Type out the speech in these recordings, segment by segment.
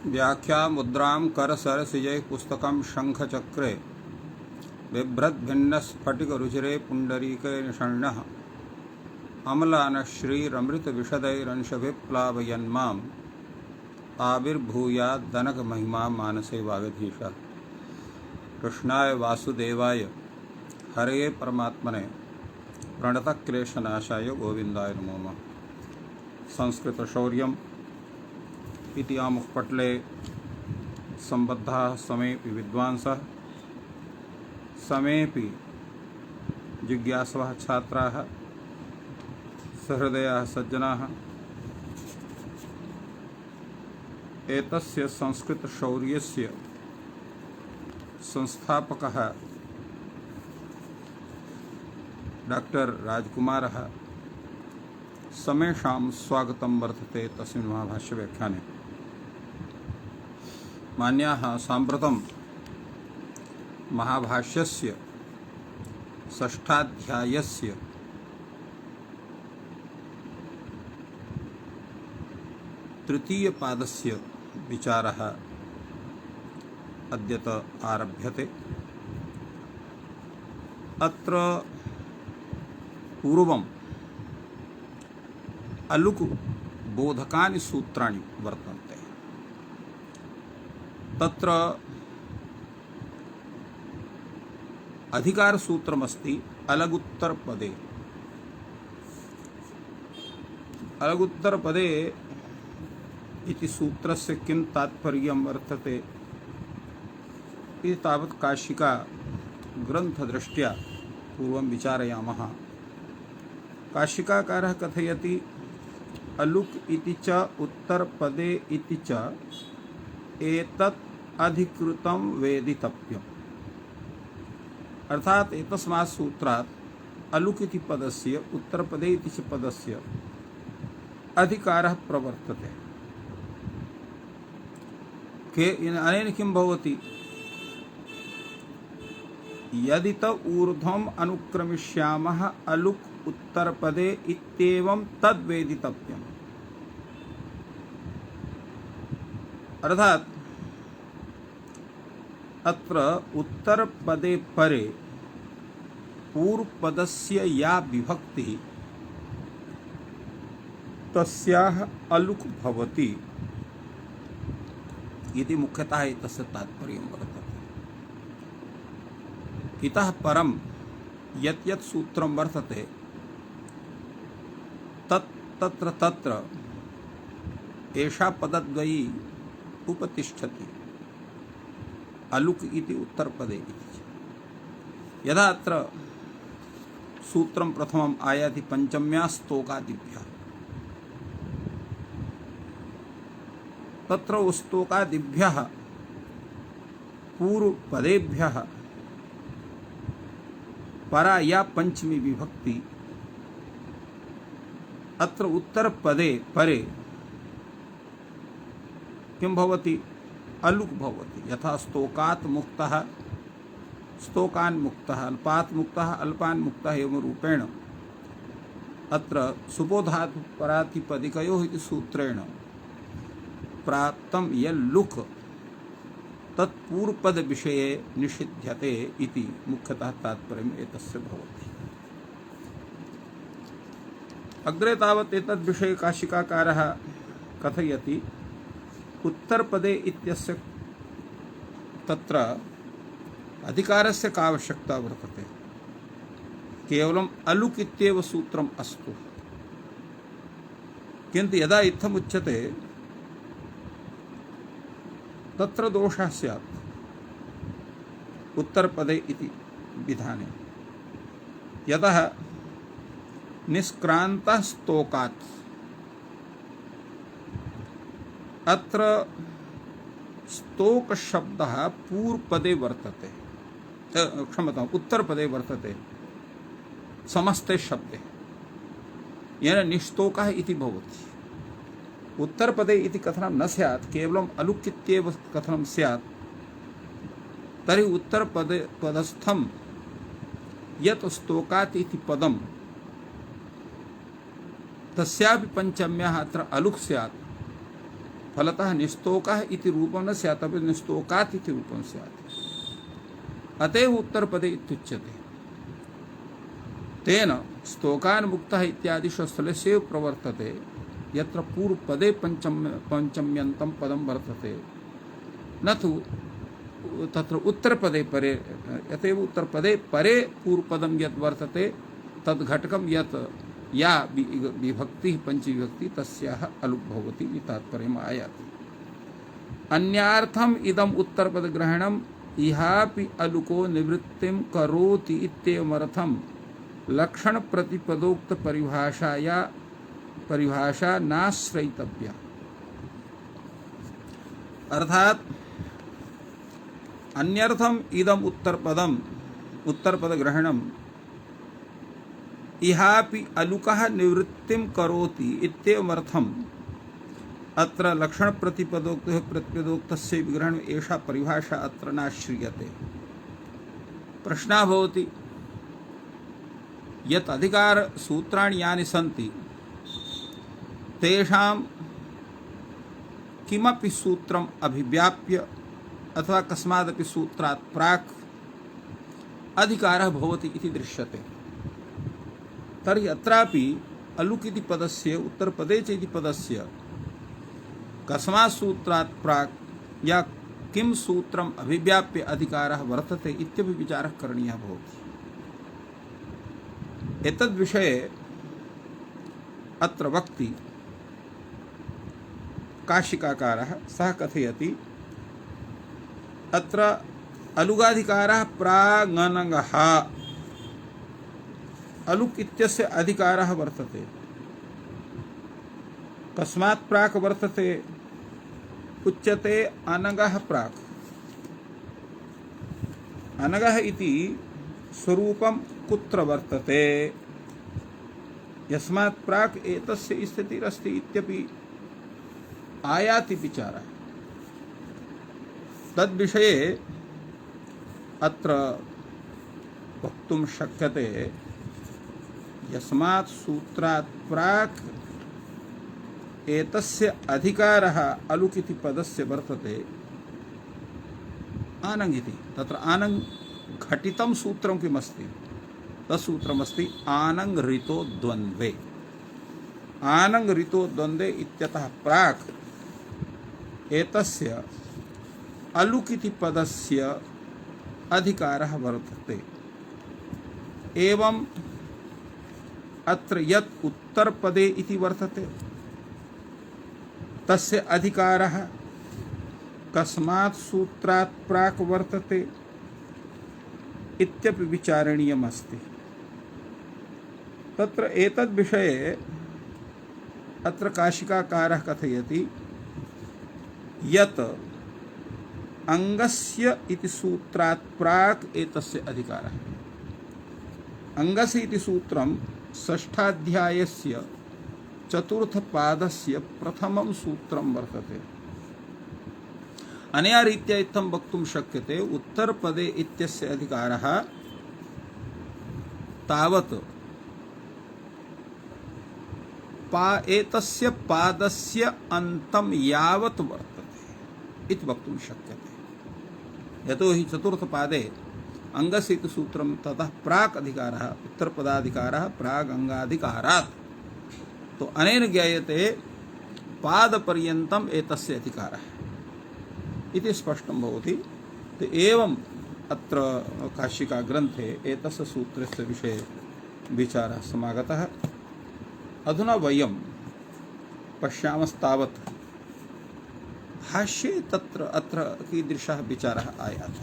व्याख्या मुद्रां करसरसिजै पुस्तकं शङ्खचक्रे बिभ्रद्भिन्नस्फटिकरुचिरे पुण्डरीके निषण्णः अम्लानश्रीरमृतविशदैरंशभिप्लावयन्माम् आविर्भूयाद्दनकमहिमा मानसे वागधीशः। कृष्णाय वासुदेवाय हरे परमात्मने प्रणतक्लेशनाशाय गोविन्दाय नमो नमः। संस्कृतशौर्यम् इति आमुखपटले सम्बद्धाः समेऽपि विद्वांसः समेऽपि जिज्ञासवः छात्राः सहृदयाः सज्जनाः एतस्य संस्कृतशौर्यस्य संस्थापकः डॉक्टर राजकुमारः समेषां स्वागतं वर्तते तस्मिन् महाभाष्यव्याख्याने। मान्याः साम्प्रतं महाभाष्यस्य षष्ठाध्यायस्य तृतीयपादस्य विचारः अद्यत आरभ्यते। अत्र पूर्वम् अलुक बोधकानि सूत्राणि वर्तन्ते। तत्र अधिकारसूत्रमस्ति अलगुत्तरपदे। अलगुत्तरपदे इति सूत्रस्य किं तात्पर्यं वर्तते इति तावत् काशिका ग्रन्थदृष्ट्या पूर्वं विचारयामः। काशिकाकारः कथयति अलुक इति च उत्तरपदे इति च एतत् अधिकृतं वेदितव्यम्। अर्थात एतस्मात् सूत्रात् अलुक इति पदस्य उत्तरपदे इति च पदस्य अधिकारः प्रवर्तते। अनेन किं भवति? यदि त ऊर्ध्वम् अनुक्रमिष्यामः अलुक उत्तरपदे इत्येवं तद्वेदितव्यम्। अर्थात अत्र उत्तरपदे परे पूर्वपदस्य या विभक्तिः तस्याः अलुक भवति इति मुख्यतः एतस्य तात्पर्यं वर्तते। इतः परं यत् यत् सूत्रं वर्तते तत्र एषा पदद्वयी उपतिष्ठति अलुक इति उत्तरपदे इति। यदा अत्र सूत्रं प्रथमम् आयाति पंचम्या स्तोकादिभ्यः, तत्र स्तोकादिभ्यः पूर्वपदेभ्यः परा या पंचमी विभक्ति अत्र उत्तरपदे परे किं भवति? अलुक भवति। यथा स्तोकात् मुक्तः स्तोकान् मुक्तः, अल्पात् मुक्तः अल्पान् मुक्तः एवं रूपेण अत्र सुबोधात् परातिपदिकयोः इति सूत्रेण प्राप्तं यल्लुक तत्पूर्वपद विषये निषिध्यते इति मुख्यतः तात्पर्यम् एतस्य भवति। अग्रे तावत् एतद्विषये काशिकाकारः कथयति उत्तरपदे इत्यस्य तत्र अधिकारस्य का आवश्यकता वर्तते? केवलम् अलुक इत्येव सूत्रम् अस्तु, किन्तु यदा इत्थम् उच्यते तत्र दोषः स्यात् उत्तरपदे इति विधाने। यतः निष्क्रान्तः स्तोकात्, अत्र स्तोक शब्दः पूर्वपदे वर्तते, क्षम्यताम् उत्तरपदे वर्तते समस्ते शब्दे, येन निस्तोकः इति भवति। उत्तरपदे इति कथनं न स्यात्, केवलम् अलुक इत्येव कथनं स्यात्। तर्हि उत्तरपदस्थं यत् स्तोकात् इति पदं तस्यापि पंचम्याः अत्र अलुक स्यात्। फलतः निस्तोकः इति रूपं न स्यात्, तभी निस्तोकात् इति रूपं स्यात्। अतएव उत्तरपदे इत्युच्यते। तेन स्तोकान् मुक्तः इत्यादि स्थलेषु प्रवर्तते, यत्र पूर्वपदे पंचम्यन्तं पदं वर्तते, न तु तत्र उत्तरपदे परे। अतएव उत्तरपदे परे पूर्वपदं यत् वर्तते तद् घटकं यत् या विभक्ति पंचविभक्ति तस्याः अलुक् भवति इति तात्पर्यम् आयाति। अन्यार्थम् इदम् उत्तरपदग्रहणम् इहापि अलुको निवृत्तिं करोति इत्येवमर्थं लक्षण प्रतिपदोक्त परिभाषा नाश्रयितव्या। अर्थात अन्यर्थम इदम उत्तरपदग्रहणम् इहापि अलुकः निवृत्तिं करोति इत्येवमर्थम् अत्र लक्षण प्रतिपदोक्तस्य विग्रहण एषा परिभाषा अत्र नाश्रीयते। प्रश्नः भवति, यत् अधिकार सूत्राणि यानि सन्ति तेषां किमपि सूत्रम् अभिव्याप्य अथवा कस्मादपि सूत्रात् प्राक् अधिकारः भवति इति दृश्यते। तर्हि अत्रापि अलुक् इति पदस्य उत्तरपदे च इति पदस्य कस्मात् सूत्रात् प्राक् या किं सूत्रम् अभिव्याप्य अधिकारः वर्तते इत्यपि विचारः करणीयः भवति। एतद्विषये अत्र वक्ति काशिकाकारः सः कथयति, अत्र अलुगाधिकारः प्राङ्गनगः, अलुक् इत्यस्य अधिकारः वर्तते। कस्मात् प्राक् वर्तते? उच्यते अनगः प्राक्। अनगः इति स्वरूपं कुत्र वर्तते, यस्मात् प्राक् एतस्य स्थितिरस्ति इत्यपि आयाति विचारः। तद्विषये अत्र वक्तुं शक्यते, यस्मात् सूत्रात् प्राक् एतस्य अधिकारः अलुक् इति पदस्य वर्तते आनङ् इति। तत्र आनङ् घटितं सूत्रं किमस्ति? तत्सूत्रमस्ति आनङ् ऋतो द्वन्द्वे। आनङ् ऋतो द्वन्द्वे इत्यतः प्राक् एतस्य अलुक् इति पदस्य अधिकारः वर्तते। एवं अत्र यत् उत्तरपदे इति वर्तते तस्य अधिकारः कस्मात् सूत्रात् प्राक् वर्तते इत्यपि विचारणीयमस्ति। तत्र एतद्विषये अत्र काशिकाकारः कथयति, यत् अंगस्य इति सूत्रात् प्राक् एतस्य अधिकारः। अंगस्य इति सूत्रं षष्ठाध्यायस्य चतुर्थपादस्य प्रथमं सूत्रं वर्तते। अनया रीत्या इत्थं वक्तुं शक्यते, उत्तरपदे इत्यस्य अधिकारः तावत् एतस्य पादस्य अन्तं यावत् वर्तते इति वक्तुं शक्यते। यतोहि चतुर्थपादे अंगस्य इति सूत्रं ततः प्राक् अधिकारः, उत्तरपदाधिकारः प्राग् अंगाधिकारात्। तो अनेन ज्ञायते पादपर्यन्तम् एतस्य अधिकारः इति स्पष्टं भवति। तो एवं अत्र काशिका ग्रन्थे एतस्य सूत्रस्य विषये विचारः समागतः। अधुना वयं पश्यामस्तावत् भाष्ये अत्र कीदृशः विचारः आयाति।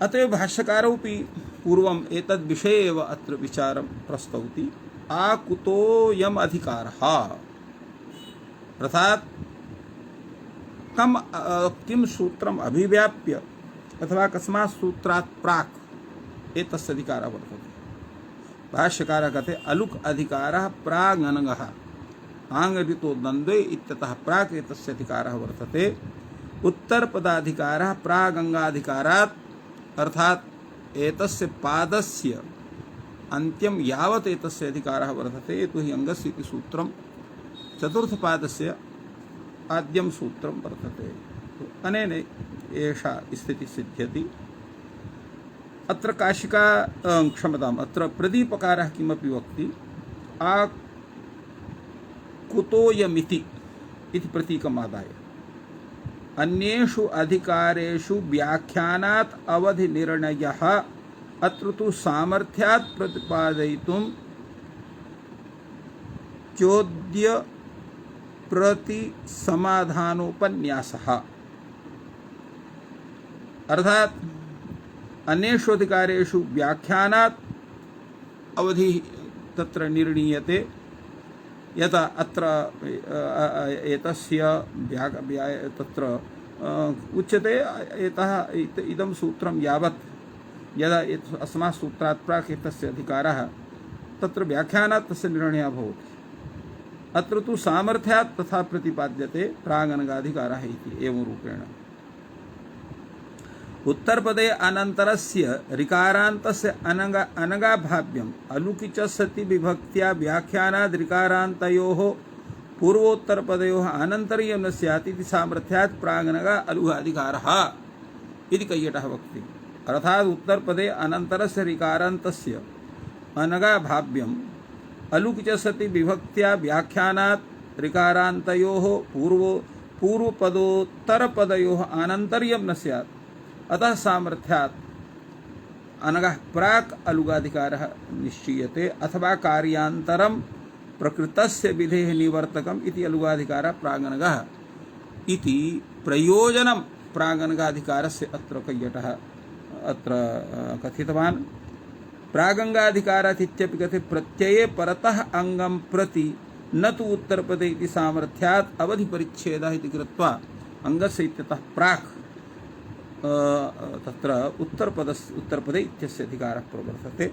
अतएव भाष्यकारोऽपि पूर्वम् एतद्विषये एव अत्र विचारं प्रस्तौति। आकुतोऽयम् अधिकारः, अर्थात् किं सूत्रम् अभिव्याप्य अथवा कस्मात् सूत्रात् प्राक् एतस्य अधिकारः वर्तते। भाष्यकारः कहते अलुक् अधिकारः प्राङ्गनगः आङ् ऋतो द्वन्द्वे इत्यतः प्राक् एतस्य अधिकारः वर्तते। उत्तरपदाधिकारः प्रागंगाधिकारात्, अर्थात् एतस्य पादस्य अन्त्यं यावत् एतस्य अधिकारः वर्तते। तो हि अंगस्य इति सूत्रं चतुर्थपादस्य आद्यं सूत्रं वर्तते। अनेन एषा स्थितिः सिद्ध्यति। अत्र काशिका क्षमताम् अत्र प्रदीपकारः किमपि वक्ति कुतोयमिति इति प्रतीकम् आदाय अन्येषु अधिकारेषु व्याख्यानात् अवधि निर्णयः अत्र तु सामर्थ्यात् प्रतिपादयितुं चोद्य प्रति समाधानोपन्यासः। अर्थात अन्येषु अधिकारेषु व्याख्यानात् अवधि तत्र निर्णीयते। यथा अत्र एतस्य तत्र उच्यते एतः इदं सूत्रं यावत् यदा अस्मात् सूत्रात् प्राक् एतस्य अधिकारः तत्र व्याख्यानात् तस्य निर्णयः भवति। अत्र तु सामर्थ्यात् तथा प्रतिपाद्यते प्रागनगाधिकारः इति एवं रूपेण। उत्तरपदे अनन्तरस्य ऋकारान्तस्य अनगाभाव्यम् अलुकि च सति विभक्त्या व्याख्यानाद् ऋकारान्तयोः पूर्वोत्तरपदयोः अनन्तर्यं न स्यात् इति सामर्थ्यात् प्रागनगा अलुगाधिकारः इति कैयटः वक्ति। अर्थात् उत्तरपदे अनन्तरस्य ऋकारान्तस्य अनगाभाव्यम् अलुकि च सति विभक्त्या व्याख्यानात् ऋकारान्तयोः पूर्वपदोत्तरपदयोः अनन्तर्यं न स्यात् अतः सामर्थ्यात् अनगः प्राक् अलुगाधिकारः निश्चीयते अथवा कार्यान्तरं प्रकृतस्य विधेः निवर्तकम् इति अलुगाधिकारः प्रागनगः इति प्रयोजनं प्रागनगाधिकारस्य अत्र कैयटः अत्र कथितवान्। प्रागंगाधिकारात् इत्यपि कथे प्रत्यये परतः अंगं प्रति न तु उत्तरपदे इति सामर्थ्यात् अवधि परिच्छेदः इति कृत्वा अंगस्य इत्यतः प्राक् तत्र उत्तरपदे इत्यस्य अधिकारः प्रवर्तते।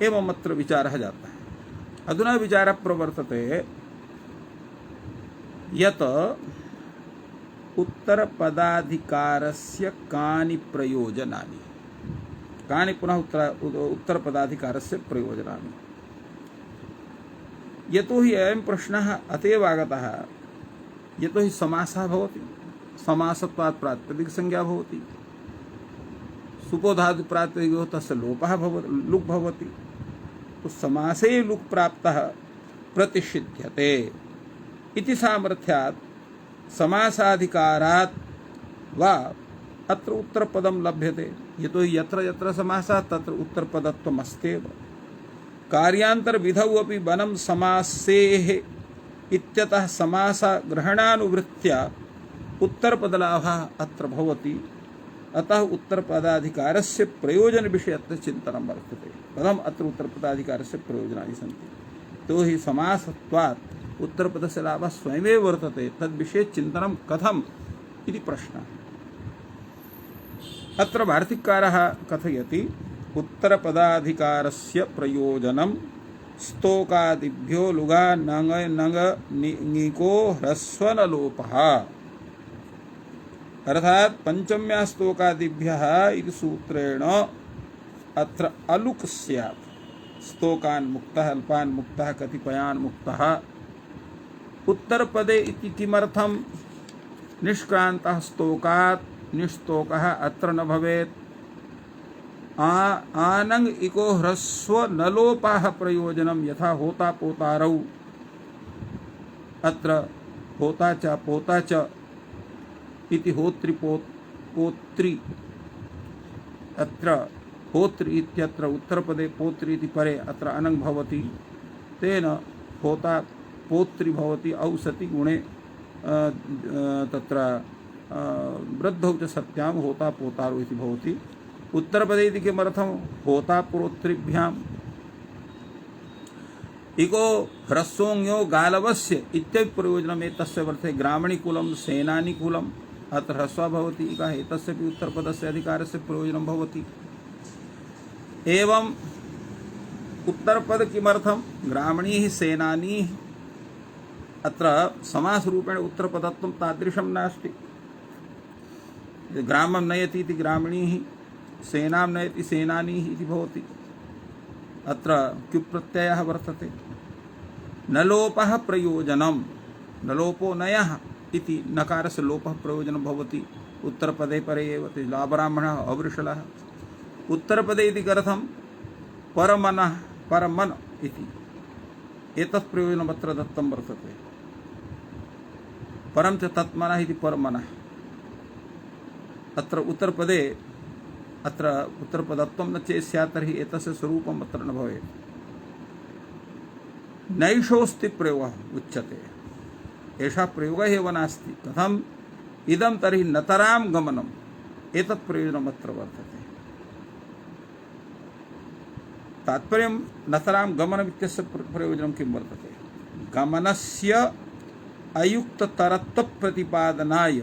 एवं अत्र विचारः जातः। अधुना विचारः प्रवर्तते यत् उत्तरपदाधिकारस्य कानि प्रयोजनानि, कानि पुनः उत्तरपदाधिकारस्य प्रयोजनानि। यतो हि अयं प्रश्नः अतएव आगतः यतो हि समासः भवति, समासत्वात् प्रातिपदिक संज्ञा भवति, सुपो धातु प्रातिपदिको तस्य लोपः लुक् भवति, तो समासे लुक् प्राप्तः प्रतिषिध्यते इति सामर्थ्यात् समासाधिकारात् वा अत्र उत्तरपदं लभ्यते। यतो हि यत्र यत्र समासः तत्र उत्तरपदत्वम् अस्त्येव। कार्यान्तर विधौ अपि वनं समासेः इत्यतः समास ग्रहणानुवृत्त्या उत्तरपदलाभः अत्र भवति। अतः उत्तरपदाधिकारस्य प्रयोजन विषये अत्र चिन्तनं वर्तते। कथम् अत्र उत्तरपदाधिकारस्य प्रयोजनानि सन्ति, तो हि समासत्वात् उत्तरपदस्य लाभः स्वयमेव वर्तते, तद्विषये चिन्तनं कथम् इति प्रश्नः। अत्र वार्तिककारः कथयति उत्तरपदाधिकारस्य प्रयोजनं स्तोकादिभ्यो लुगा नङ नङ ङिको ह्रस्वनलोपः। अर्थात पंचम्या स्तोकादिभ्यः इति सूत्रेण अत्र अलुक् स्यात्। स्तोकान् मुक्तः, अल्पान् मुक्तः, कतिपयान् मुक्तः। उत्तरपदे इति किमर्थं निष्क्रान्तः स्तोकात् निष्तोकः अत्र न भवेत्। आनंग इको ह्रस्व नलोपः प्रयोजनं यथा होता पोतारौ। अत्र होता च पोता च इति होत्री पोत्री। अत्र होत्री इत्यत्र उत्तरपदे पोत्री इति परे अत्र अनंग भवति, तेन होता पोत्री भवति। औसति गुणे तत्र वृद्धौ च सत्यां होता पोतारौ इति भवति। उत्तरपदे इति किमर्थं होता पुरोत्तरीभ्याम् इको ह्रस्वोऽङ्यो गालवस्य इत्यपि प्रयोजनम् एतस्य वर्तते। ग्रामणीकुलं सेनानीकुलम् अत्र ह्रस्वः भवति, इकः एतस्यपि उत्तरपदस्य अधिकारस्य प्रयोजनं भवति। एवं उत्तरपद किमर्थं ग्रामणीः सेनानीः अत्र समासरूपेण उत्तरपदत्वं तादृशं नास्ति। ग्रामं नयति इति ग्रामणीः, सेनां नयति सेनानीः इति भवति। अत्र क्युप्रत्ययः वर्तते। न लोपः प्रयोजनम न लोपो नयः इति नकारस्य लोपः प्रयोजनं भवति उत्तरपदे परे एव लाब्राह्मणः अवृषलः उत्तरपदे इति अर्थं परमनः परमन इति एतत् प्रयोजनम् अत्र दत्तं वर्तते परं च तत्मनः इति परमनः अत्र उत्तरपदे अत्र उत्तरपदत्वं न चेत् स्यात् तर्हि एतस्य स्वरूपम् अत्र न भवेत् नैषोऽस्ति प्रयोगः उच्यते एषः प्रयोगः एव नास्ति कथम् इदं तर्हि नतरां गमनम् एतत् प्रयोजनम् अत्र वर्तते तात्पर्यं नतरां गमनम् इत्यस्य प्रयोजनं किं वर्तते गमनस्य अयुक्ततरत्वप्रतिपादनाय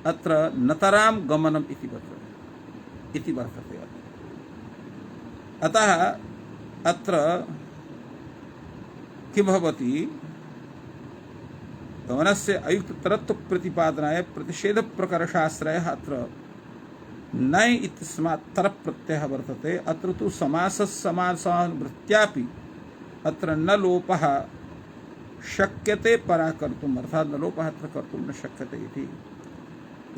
अत्र नतरां गमनम् इति वर्तते अतः अत्र किं भवति गमनस्य अयुक्ततरत्वप्रतिपादनाय प्रतिषेधप्रकर्षाश्रयः अत्र नय इत्यस्मात् तरप्रत्ययः वर्तते अत्र तु समाससमासानुवृत्त्यापि अत्र न लोपः शक्यते पराकर्तुम् अर्थात् न लोपः अत्र कर्तुं न शक्यते इति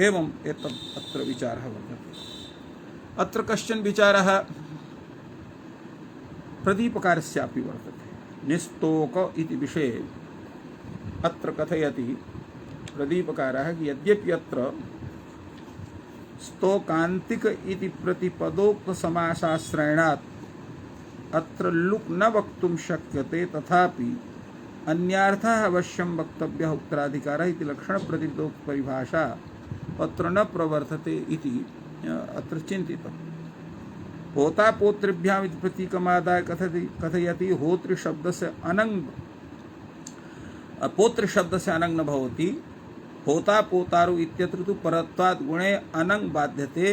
एवम् एतत् अत्र विचारः वर्तते अत्र कश्चन विचारः प्रदीपकारस्यापि वर्तते निस्तोक इति विषये अत्र कथयति प्रदीपकारः कि यद्यपि अत्र स्तोकान्तिक इति प्रतिपदोक्त समासाश्रयणात् अत्र लुक् न वक्तुं शक्यते तथापि अन्यार्थः अवश्यं वक्तव्यः उत्तराधिकारः इति लक्षणप्रतिपदोक्त परिभाषा अत्र न प्रवर्तते इति अत्र चिन्तितम् होता पोतृभ्याम् इति प्रतीकमादाय कथयति होतृशब्दस्य अनङ् पोतृशब्दस्य अनङ् न भवति होता पोतारु इत्यत्र तु परत्वात् गुणे अनङ् बाध्यते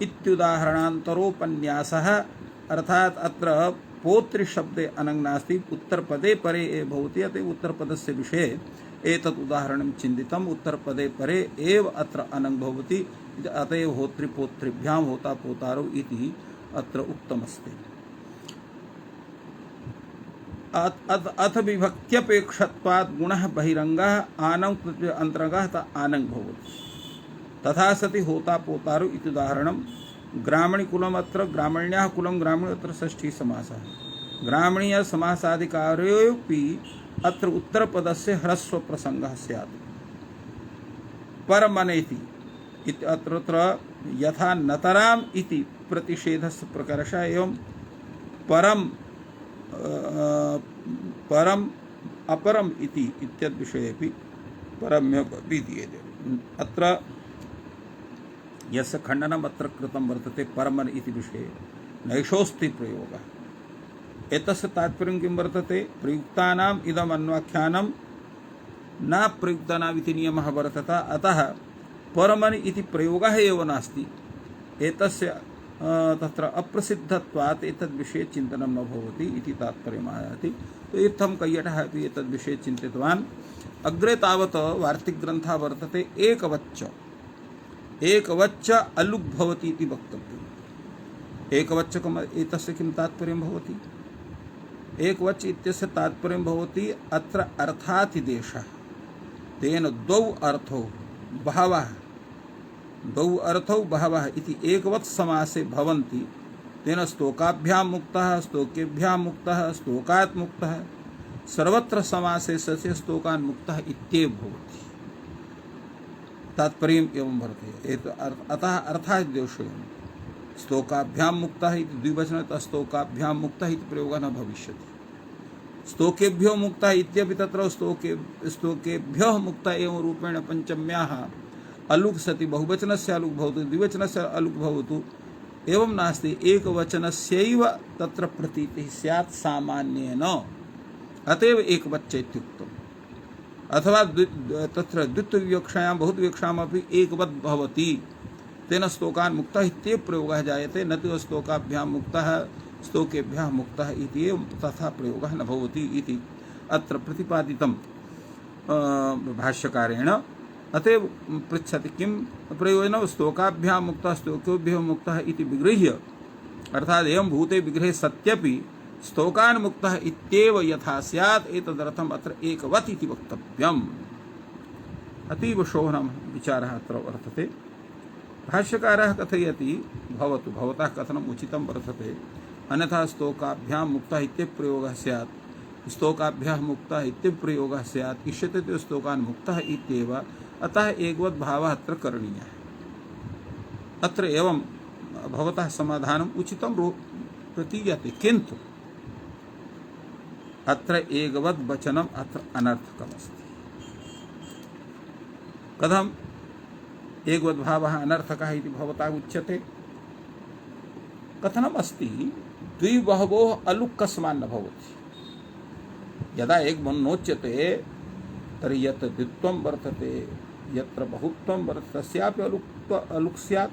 इत्युदाहरणान्तरोपन्यासः अर्थात् अत्र पोतृशब्दे अनङ् नास्ति उत्तरपदे परे भवति अतः उत्तरपदस्य विषये एतत् उदाहरणं चिन्तितम् उत्तरपदे परे एव अत्र अनङ् भवति अतएव होतृपोतृभ्यां होता पोतारौ इति अत्र उक्तमस्ति अथ विभक्त्यपेक्षत्वात् गुणः बहिरङ्गः आनङ् अन्तरङ्गः आनङ् भवति तथा सति होता पोतारु इति उदाहरणं ग्रामणीकुलम् अत्र ग्रामण्याः कुलं ग्रामीण अत्र षष्ठी समासः ग्रामणीय समासाधिकारोऽपि अत्र उत्तरपदस्य ह्रस्व प्रसङ्गः स्यात् परमनेति अत्र यथा नतराम् इति प्रतिषेधस्य प्रकर्षः एवं परम अपरम इति इत्यद् विषयेपि परम्य विधीयते अत्र यस्य खण्डनम् अत्र कृतं वर्तते परमन इति विषये नैषोऽस्ति प्रयोगः एतस्य तात्पर्यं किं वर्तते प्रयुक्तानाम् इदम् अन्वाख्यानं न प्रयुक्तानाम् इति नियमः वर्तते अतः परमन इति प्रयोगः एव नास्ति एतस्य तत्र अप्रसिद्धत्वात् एतद्विषये चिन्तनं न भवति इति तात्पर्यमायाति तो इत्थं कैयटः अपि एतद्विषये चिन्तितवान् अग्रे तावत् वार्तिकग्रन्थः वर्तते एकवच्च अलुक् भवति इति वक्तव्यम् एकवच्चकम् एतस्य किं तात्पर्यं भवति एकवच्च इत्यस्य तात्पर्यं भवति अत्र अर्थातिदेशः तेन द्वौ अर्थौ बहवः द्वौ अर्थौ बहवः इति एकवत् समासे भवन्ति तेन स्तोकाभ्यां मुक्तः स्तोकेभ्यां मुक्तः स्तोकात् मुक्तः सर्वत्र समासे सस्य स्तोकान् मुक्तः इत्येव भवति तात्पर्यम् एवं वर्तते अतः अर्थादिदेशः स्तोकाभ्यां मुक्तः इति द्विवचनतः स्तोकाभ्यां मुक्तः इति प्रयोगः न भविष्यति स्तोकेभ्यो मुक्तः इत्यपि तत्र स्तोकेभ्यः मुक्तः एवं रूपेण पञ्चम्याः अलुक् सति बहुवचनस्य अलुक् भवतु द्विवचनस्य अलुक् भवतु एवं नास्ति एकवचनस्यैव तत्र प्रतीतिः स्यात् सामान्येन अतएव एकवच्च इत्युक्तम् अथवा तत्र द्वित्वविवक्षायां बहुविवक्षामपि एकवत् भवति तेन स्तोकान् मुक्तः इत्येव प्रयोगः जायते न तु स्तोकाभ्यां मुक्तः स्तोकेभ्यः मुक्तः इति एव तथा प्रयोगः न भवति इति अत्र प्रतिपादितं भाष्यकारेण अतएव पृच्छति किं प्रयोजनं स्तोकाभ्यां मुक्तः स्तोकेभ्यः मुक्तः इति विगृह्य अर्थात् एवं भूते विग्रहे सत्यपि स्तोकान् मुक्तः इत्येव यथा स्यात् एतदर्थम् अत्र एकवत् इति वक्तव्यम्। अतीव शोभनं विचारः अत्र वर्तते। भाष्यकारः कथयति भवतु भवतः कथनम् उचितं वर्तते, अन्यथा स्तोकाभ्यां मुक्तः इत्यप्रयोगः स्यात्, स्तोकाभ्यः मुक्तः इत्यप्रयोगः स्यात्, इष्यते तो स्तोकान् मुक्तः इत्येव, अतः एकवत् भावः अत्र करणीयः। अत्र एवं भवतः समाधानम् उचितं प्रतीयते, किन्तु अत्र एकवत् वचनम् अत्र अनर्थकमस्ति। कथम् एकवत् भावः अनर्थकः इति भवता उच्यते? कथनम् अस्ति द्विबहवोः अलुक् कस्मान्न भवति। यदा एकं नोच्यते तर्हि यत् द्वित्वं वर्तते, यत्र बहुत्वं वर्तते, तस्यापि अलुक् स्यात्।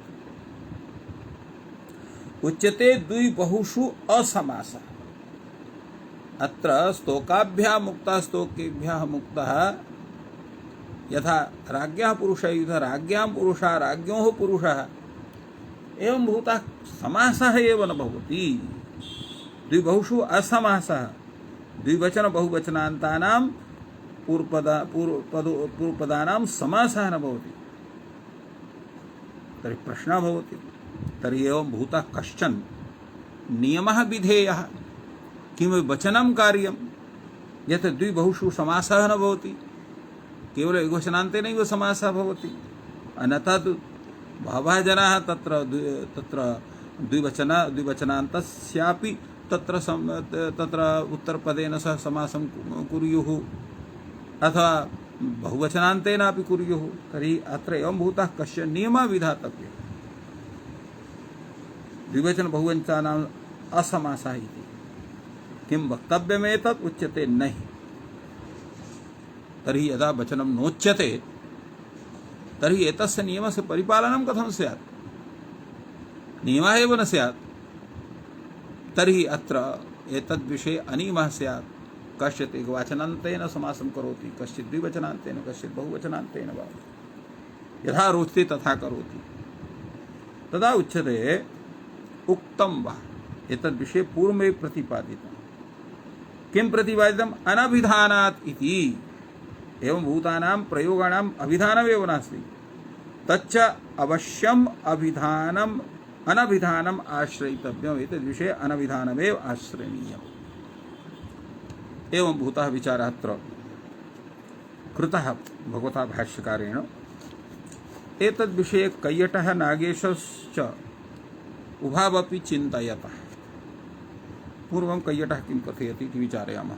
उच्यते द्विबहुषु असमासः। अत्र स्तोकाभ्यां मुक्तः स्तोकेभ्यः मुक्तः, यथा राज्ञः पुरुषः यथा राज्ञां पुरुषः राज्ञोः पुरुषः, एवं भूतः समासः एव न भवति। द्विबहुषु असमासः, द्विवचन बहुवचनान्तानां पूर्वपदानां समासः न भवति। तर्हि प्रश्नः भवति, तर्हि एवं भूतः कश्चन नियमः विधेयः, किं वचनं कार्यं यत् द्विबहुषु समासः न भवति, केवल एकवचनान्तेनैव समासः भवति। अन्यथा तु बहवः जनाः तत्र द्विवचनान्तस्यापि तत्र उत्तरपदेन सह समासं कुर्युः अथवा बहुवचनान्तेनापि कुर्युः। तर्हि अत्र एवं भूतः कस्य नियमः विधातव्यः, द्विवचन बहुवचनानाम् असमासः इति। किं वक्तव्यमेतत् उच्यते नहि। तर्हि यदा वचनं नोच्यते तर्हि एतस्य नियमस्य परिपालनं कथं स्यात्? नियमः एव न स्यात्। तर्हि अत्र एतद्विषये अनियमः स्यात्। कश्चित् एकवचनान्तेन समासं करोति, कश्चित् द्विवचनान्तेन, कश्चित् बहुवचनान्तेन वा, यथा रोचते तथा करोति। तदा उच्यते उक्तं वा, एतद्विषये पूर्वमेव प्रतिपादितं। किं प्रतिपादितम्? अनभिधानात् इति। एवं भूतानां प्रयोगाणाम् अभिधानमेव नास्ति, तच्च अवश्यम् अभिधानम् अनभिधानम् आश्रयितव्यम्। एतद्विषये अनभिधानमेव आश्रयणीयम्। एवं भूतः विचारः अत्र कृतः भगवता भाष्यकारेण। एतद्विषये कैयटः नागेशश्च उभावपि चिन्तयतः। पूर्वं कैयटः किं कथयति इति विचारयामः।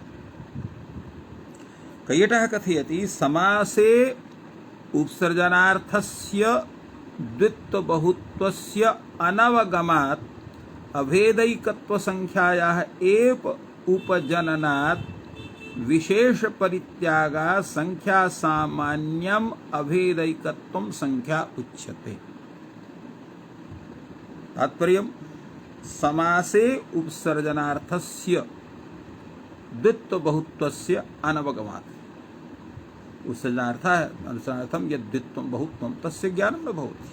कैयटः कथयति समासे उपसर्जनार्थस्य द्वित्वबहुत्वस्य अनवगमात् अभेदैकत्वसंख्यायाः एव उपजननात् विशेष परित्यागा संख्या सामान्यम अभेदैकत्वं संख्या उच्यते। तात्पर्यम् समासे उपसर्जनार्थस्य द्वित्वबहुत्वस्य अनवगमात्। उपसर्जनार्थं यद् द्वित्वं बहुत्वं तस्य ज्ञानं न भवति।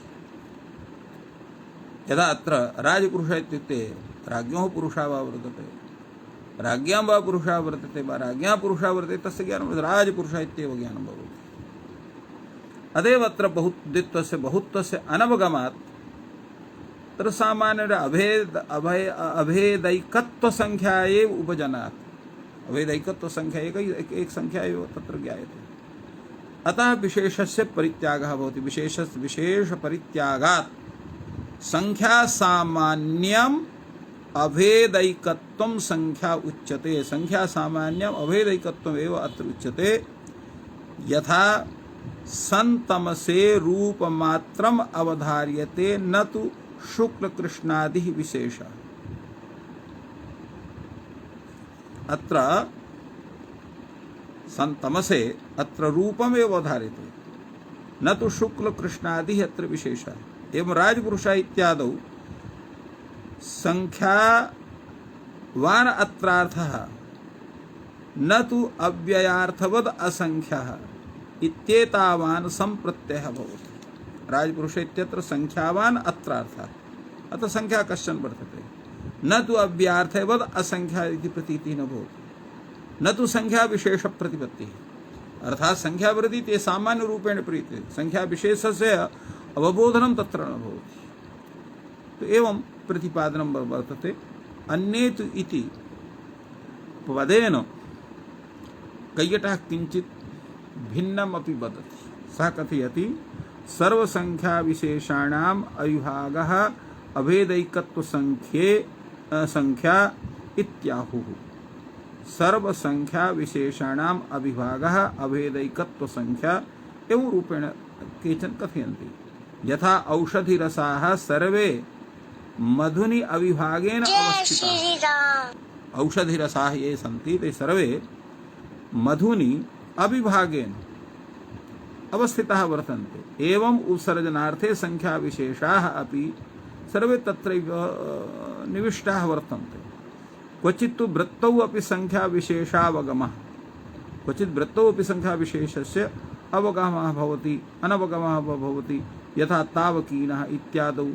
यदा अत्र राजपुरुषः इत्युक्ते राज्ञोः पुरुषः वा वर्तते, राज्ञां वा पुरुषः वर्तते वा राज्ञाः पुरुषः वर्तते, तस्य ज्ञानं राजपुरुषः इत्येव ज्ञानं भवति। अतएव अत्र द्वित्वस्य बहुत्वस्य अनवगमात् तत्र सामान्य अभेदैकत्व संख्या एव उपजनात्। अभेदैकत्व संख्या एक संख्या एव तत्र ज्ञायते। अतः विशेषस्य परित्यागः भवति। विशेष परित्यागात् संख्या सामान्यम अभेदैकत्वं संख्या उच्यते। संख्या सामान्यम अभेदैकत्वम् एव अत्र उच्यते। यथा सन्तमसे रूपमात्रम् अवधार्यते न तु शुक्ल कृष्णादि विशेष। अत्र सन्तमसे अत्र रूपमेव अवधार्यते, न तु शुक्ल कृष्णादि अत्र विशेषः। एवं राजपुरुष इत्यादौ संख्यावान अत्रार्थः न तु अव्ययार्थवद असंख्यः इत्येतावान् संप्रत्ययः भवति। राजपुरुष इत्यत्र संख्यावान अत्रार्थः, अत्र संख्या कश्चन वर्तते, न तु अव्यार्थवद असंख्या इति प्रतीति न भवति, न तु संख्या विशेष प्रतिपत्ति, अर्थात संख्या वृद्धि ते सामान्य रूपेण प्रीते, संख्या विशेषस्य अवबोधनं तत्र न भवति। तो एवं प्रतिपादनं वर्तते। अन्ये तु इति पदेन कैयटः किञ्चित् भिन्नम् अपि वदति। सः कथयति सर्वसंख्या विशेषाणाम् अविभागः अभेदैकत्व संख्या इत्याहुः। सर्वसंख्या विशेषाणाम् अविभागः अभेदैकत्व संख्या एवं रूपेण केचन कथयन्ति। यथा औषधिरसाः सर्वे मधुनि अविभागेन अवस्थिताः। औषधिरसाः ये सन्ति ते सर्वे मधुनि अविभागेन अवस्थिताः वर्तन्ते। एवं उत्सर्जनार्थे संख्या विशेषाः अपि सर्वे तत्रैव निविष्टाः वर्तन्ते। क्वचित् तु वृत्तौ अपि संख्या विशेषावगमः, क्वचित् वृत्तौ अपि संख्या विशेषस्य अवगमः भवति, अनवगमः भवति। यथा तावकीनः इत्यादौ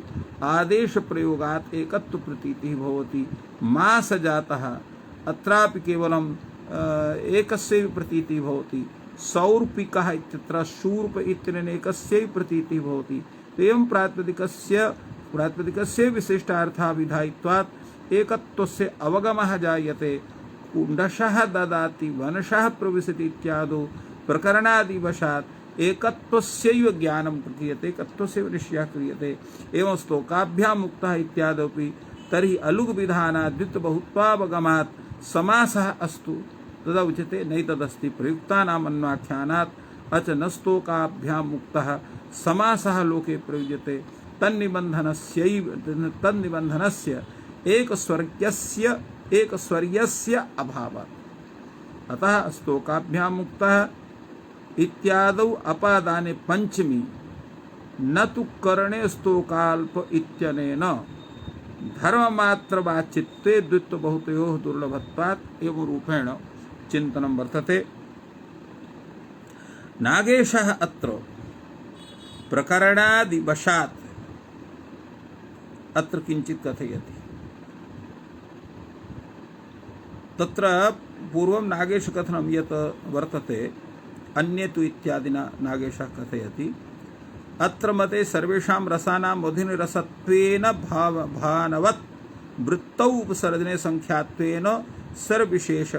आदेश प्रयोगात् एकत्व प्रतीतिः भवति। मास जातः अत्रापि केवलं एकस्य प्रतीतिः भवति। सौर्पिकः इत्यत्र शूर्प इत्यनेन एकस्य प्रतीतिः भवति। एवं प्रातिपदिकस्य विशिष्टार्थाभिधायित्वात् एकत्वस्य अवगमः जायते। कुण्डशः ददाति वनशः प्रविशति इत्यादौ प्रकरणादिवशात् एकत्वस्यैव ज्ञानं क्रियते, एकत्वस्यैव निश्चयः क्रियते। एवं स्तोकाभ्यां मुक्तः इत्यादपि तर्हि अलुग् विधानात् द्वित्वबहुत्वावगमात् समासः अस्तु तदा उच्यते नैतदस्ति। प्रयुक्तानाम् अन्वाख्यानात् अच न स्तोकाभ्यां मुक्तः समासः लोके प्रयुज्यते। तन्निबन्धनस्य एकस्वर्यस्य अभावात्। अतः स्तोकाभ्यां मुक्तः इत्यादौ अपादाने पंचमी न तु करणे स्तोकाल्प इत्यनेन धर्ममात्रवाचित्वे द्वित्वबहुतयोः दुर्लभत्वात् एवं रूपेण चिन्तनं वर्तते। नागेशः अत्र प्रकरणादिवशात् अत्र किञ्चित् कथयति। तत्र पूर्वं नागेशकथनं यत् वर्तते अन्ये तु इत्यादिना नागेशः कथयति। अत्र मते सर्वेषां रसानां मधुनि रसत्वेन भानवत् वृत्तौ उपसर्जने संख्यात्वेन सर्वविशेष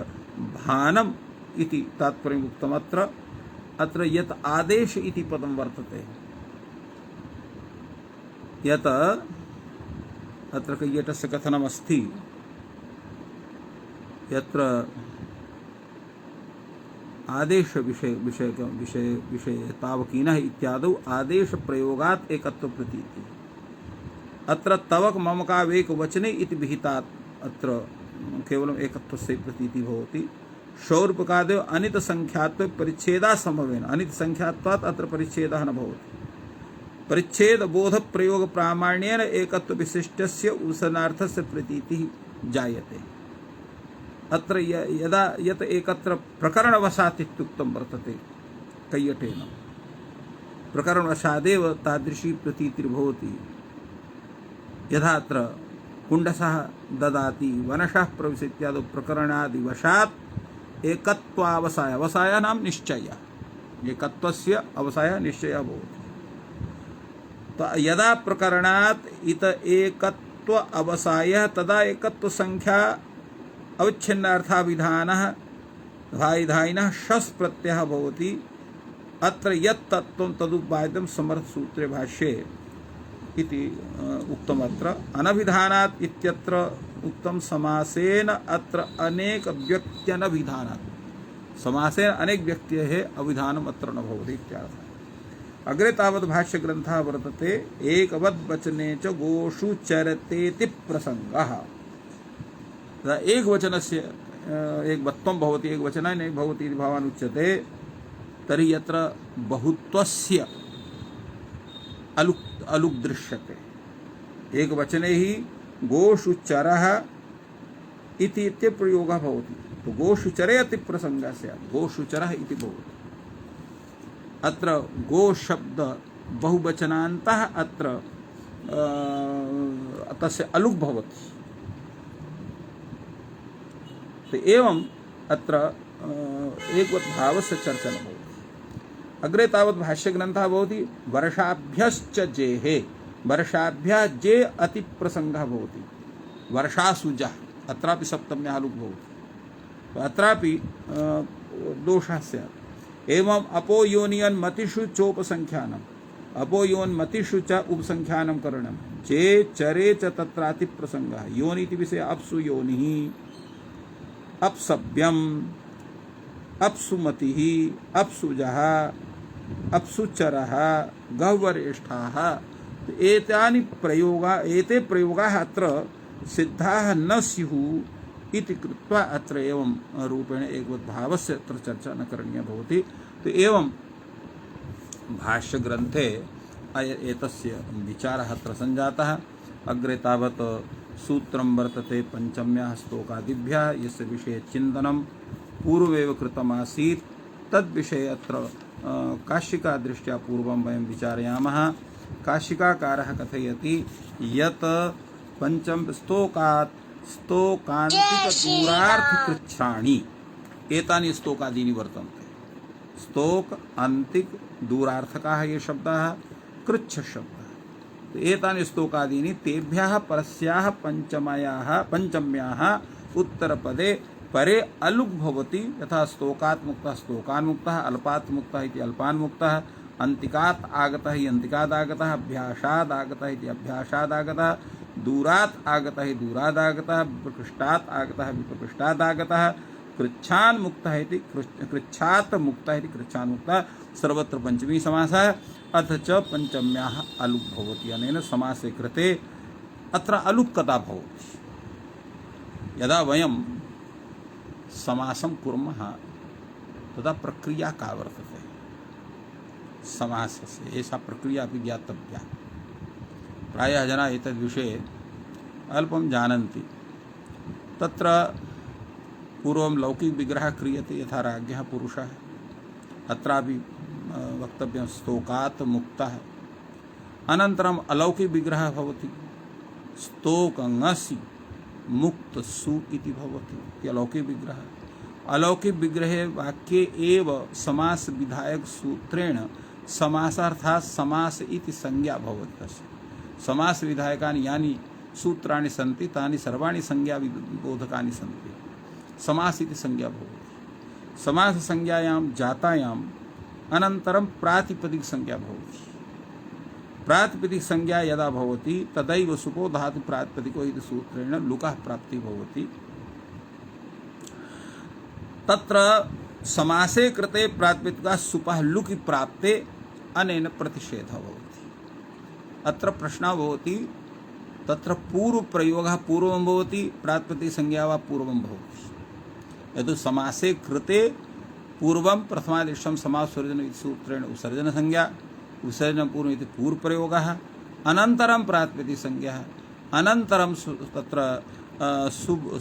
भानम् इति तात्पर्यम् उक्तम्। अत्र यत् आदेश इति पदं वर्तते, यत् अत्र कैयटस्य कथनमस्ति यत्र आदेश विषय तावकीनः इत्यादौ आदेश प्रयोगात् एकत्व प्रतीति। अत्र तवक ममकावेक वचने इति विहितात् अत्र केवलम् एकत्वस्य प्रतीति भवति। शौर्पकादेव अनित संख्यात्व परिच्छेदा संभवेन, अनित संख्यात्वात् अत्र परिच्छेदः न भवति। परिच्छेद बोध प्रयोग प्रामाण्येन एकत्व विशिष्टस्य उसनार्थस्य प्रतीतिः जायते। अत्र यदा यत् एकत्र प्रकरणवशात् इत्युक्तं वर्तते कैयटेन, प्रकरणवशादेव तादृशी प्रतीतिर्भवति। यथा अत्र कुण्डशः ददाति वनशः प्रविशति इत्यादौ प्रकरणादिवशात् एकत्वावसाय, अवसायः नाम निश्चयः, एकत्वस्य अवसायः निश्चयः भवति। तो यदा प्रकरणात् इत एकत्व अवसायः तदा एकत्व संख्या अविच्छिन्नार्थाभिधानः धायिधायिनः शस् प्रत्ययः भवति। अत्र यत् तत्त्वं तदुपादितं समर्थसूत्रे भाष्ये इति उक्तम्। अत्र अनभिधानात् इत्यत्र उक्तं समासेन अत्र अनेक व्यक्त्यनभिधानात्, समासेन अनेक व्यक्त्यः अभिधानम् अत्र न भवति इत्यर्थः। अग्रे तावत् भाष्यग्रन्थः वर्तते एकवद् वचने च गोषु चरतेति प्रसङ्गः। एक वचनस्य एक वत्वं भवति, एक वचनः न भवति इति भावान् उच्यते। तर्हि यत्र बहुत्वस्य अलुक् दृश्यते। एक वचने ही गोषु चरः इति प्रयोगः भवति। तो गोषु चरे अति प्रसङ्गः स्यात्, गोषु चरः इति भवति। अत्र गो शब्द बहुवचनान्तः अत्र तस्य अलुक् भवति। तो एवं अत्र एकवत् भावस्य चर्चा न भवति। अग्रे तावत् भाष्यग्रन्थः भवति वर्षाभ्यश्च जेहे, वर्षाभ्यः जे अतिप्रसङ्गः भवति, वर्षासु जः, अत्रापि सप्तम्याः लुक् भवति, अत्रापि दोषः स्यात्। एवम् अपो योनियन् मतिषु चोपसङ्ख्यानम्, अपो योन् मतिषु च उपसङ्ख्यानं करणं, जे चरे च तत्रातिप्रसङ्गः, योनिति विषये अप्सु योनिः, अपसभ्यम्, अपसुमतिः, अपसुजः, अपसुचरः, गह्वरेष्ठाः, एते प्रयोगाः अत्र सिद्धाः न स्युः इति कृत्वा अत्र एवं रूपेण एकवद्भावस्य अत्र चर्चा न करणीया भवति। तो एवं भाष्यग्रन्थे एतस्य विचारः अत्र सञ्जातः। अग्रे तावत् सूत्रं वर्तते पंचम्याः स्तोकादिभ्यः, यस्य विषये चिन्तनं पूर्वमेव कृतमासीत्, तद्विषये अत्र काशिका दृष्ट्या पूर्वं वयं विचारयामः। काशिकाकारः कथयति यत् पंचम स्तोकात् स्तोकान्तिकदूरार्थकृच्छ्राणि एतानि स्तोकादीनि वर्तन्ते। स्तोक अन्तिक दूरार्थकाः ये शब्दाः, कृच्छ शब्दः, एतानि स्तोकादीनि तेभ्यः परस्याः पंचम्याः उत्तरपदे परे अलुक् भवति। यथा स्तोकात् मुक्तः स्तोकान्मुक्तः, अल्पात् मुक्तः इति अल्पान्मुक्तः, अन्तिकात् आगतः इति अन्तिकात् आगतः, अभ्यासात् आगतः इति अभ्यासात् आगतः, दूरात् आगतः इति दूरात् आगतः, विप्रकृष्टात् आगतः विप्रकृष्टात् आगतः, कृच्छान् मुक्तः इति कृच्छात् मुक्तः इति कृच्छान् मुक्तः। सर्वत्र पंचमी समासः, अथ च पंचम्याः अलुक् भवति। अनेन समासे कृते अत्र अलुक् कदा भवति? यदा वयं समासं कुर्मः तदा प्रक्रिया का वर्तते समासस्य, एषा प्रक्रिया अपि ज्ञातव्या। प्रायः जनाः एतद्विषये अल्पं जानन्ति। तत्र पूर्वं लौकिकविग्रहः क्रियते, यथा राज्ञः पुरुषः, अत्रापि वक्तव्यं स्तोकात् मुक्तः। अनन्तरम् अलौकिकविग्रहः भवति, स्तोकङसि मुक्तसु इति भवति अलौकिक विग्रह। अलौकिक विग्रहे वाक्ये एव समास विधायक सूत्रेण समासार्थात् समास इति संज्ञा भवति तस्य। समास विधायकानि यानि सूत्राणि सन्ति तानि सर्वाणि संज्ञा बोधकानि सन्ति। समास इति संज्ञा भवति। समास संज्ञायां जातायाम् अनन्तरं प्रातिपदिक संज्ञा भवति। प्रातिपदिक संज्ञा यदा भवति तदैव सुपो धातु प्रातिपदिको इति सूत्रेण लुकः प्राप्ति भवति। तत्र समासे कृते प्रातिपदिकः सुपः लुकि प्राप्ते अनेन प्रतिषेधः भवति। अत्र प्रश्नः भवति, तत्र पूर्व प्रयोगः पूर्वं भवति, प्रातिपदिक संज्ञा वा पूर्वं भवति। यदि समासे कृते पूर्वं प्रथमादेशं समासविसर्जन इति सूत्रेण विसर्जन संज्ञा, विसर्जन पूर्व इति पूर्व प्रयोगः, अनन्तरं प्रातिपदिक संज्ञा, अनन्तरं तत्र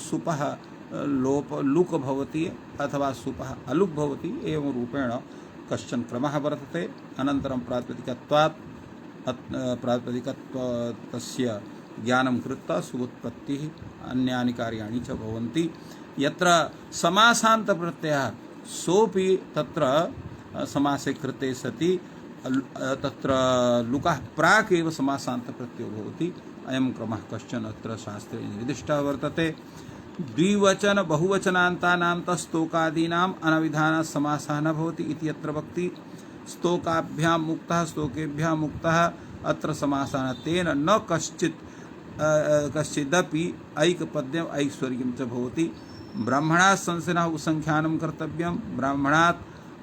सुपः लोप लुक भवति अथवा सुपः अलुक् भवति। एवं रूपेण कश्चन क्रमः वर्तते। अनन्तरं प्रातिपदिकत्वस्य ज्ञानं कृत्वा सुबुत्पत्तिः अन्यानि कार्याणि च भवन्ति। यत्र समासान्तप्रत्ययः सोऽपि तत्र समासे कृते सति तत्र लुकः प्राक् एव समासान्तप्रत्ययो भवति। अयं क्रमः कश्चन अत्र शास्त्रे निर्दिष्टः वर्तते। द्विवचन बहुवचनान्तानां तस्तोकादीनाम् अनविधानात् समासः न भवति इति यत्र वक्ति। स्तोकाभ्यां मुक्तः स्तोकेभ्यः मुक्तः अत्र समासः न, तेन न कश्चिदपि ऐकपद्यम् ऐश्वर्यं च भवति। ब्राह्मणात् संसिनः उपसंख्यानं कर्तव्यं, ब्राह्मणात्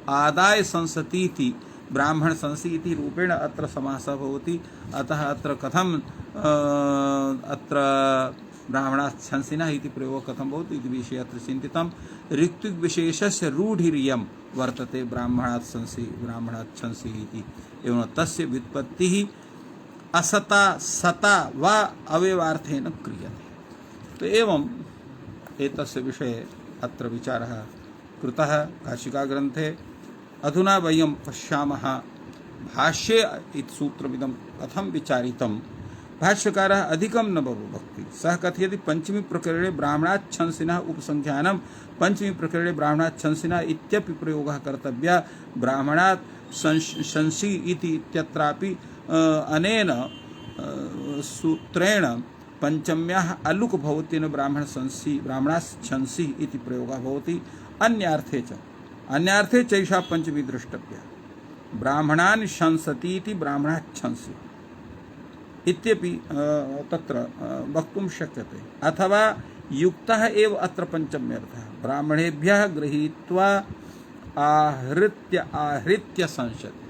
आदाय संसतीति ब्राह्मण संसि इति रूपेण अत्र समासः भवति। अतः अत्र कथं अत्र ब्राह्मणात् संसिनः इति प्रयोगः कथं भवति इति विषये अत्र चिन्तितं। ऋत्विग्विशेषस्य रूढिरियं वर्तते ब्राह्मणात् संसि इति। एवं तस्य व्युत्पत्तिः असता सता वा अवयवार्थेन क्रियते। तो एवं एतस्य विषये अत्र विचारः कृतः काशिकाग्रन्थे। अधुना वयं पश्यामः भाष्ये इति सूत्रमिदं कथं विचारितं। भाष्यकारः अधिकं न भक्ति सः कथयति पंचमी प्रकरणे ब्राह्मणाच्छंसिनः उपसंख्यानं पंचमी प्रकरणे ब्राह्मणाच्छंसिनः इत्यपि प्रयोगः कर्तव्यः ब्राह्मणात् शंसि इति इत्यत्रापि अनेन सूत्रेण पंचम्याः अलुक भवति न ब्राह्मणाच्छंसि इति प्रयोगः भवति अन्यार्थे चैषा पंचमी द्रष्टव्या ब्राह्मणान् शंसति इति ब्राह्मणाच्छंसि इत्यपि तत्र वक्तुं शक्यते अथवा युक्तः एव अत्र पंचम्यर्थः ब्राह्मणेभ्यः गृहीत्वा आहृत्य संशति